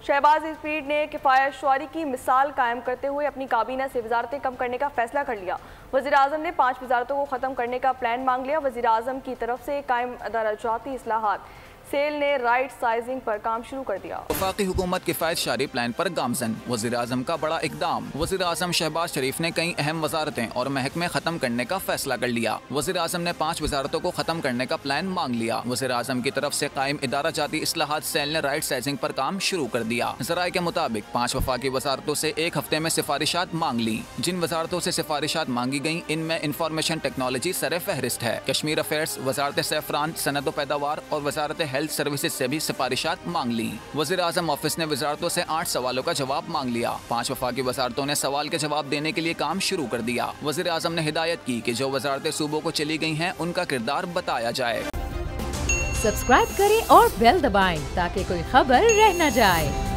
Shahbaz speed ने किफ़ायतशुआरी की मिसाल कायम करते हुए अपनी काबीना से वजारतें कम करने का फैसला कर लिया। वज़ीर आज़म ने 5 वजारतों को ख़त्म करने का प्लान मांग लिया। वज़ीर आज़म की तरफ से कायम दराजाती इस्लाहात सेल ने राइट साइजिंग पर काम शुरू कर दिया। वफाकी हुकूमत किफ़ायतशारी प्लान पर गामजन, वज़ीर आज़म का बड़ा इकदाम। वज़ीर आज़म शहबाज शरीफ ने कई अहम वजारतें और महकमे ख़त्म करने का फैसला कर लिया। वज़ीर आज़म ने 5 वजारतों को ख़त्म करने का प्लान मांग लिया। वज़ीर आज़म की तरफ से कायम इदारा जाती इस्लाहात सेल ने राइट साइजिंग पर काम शुरू कर दिया। ज़राए के मुताबिक 5 वफाकी वजारतों से 1 हफ्ते में सिफारिशात मांग ली। जिन वजारतों से सिफारिशात मांगी गयी इनमें इंफॉर्मेशन टेक्नोलॉजी सर फहरिस्त है। कश्मीर अफेयर्स, वजारत सैफरान, सनद व पैदावार और वजारत हेल्थ सर्विसेज से भी सिफारिशात मांग ली। वज़ीर आज़म ऑफिस ने वजारतों से 8 सवालों का जवाब मांग लिया। 5 वफाकी वजारतों ने सवाल के जवाब देने के लिए काम शुरू कर दिया। वज़ीर आज़म ने हिदायत की कि जो वजारतें सूबों को चली गई हैं उनका किरदार बताया जाए। सब्सक्राइब करें और बेल दबाएं ताकि कोई खबर रह न जाए।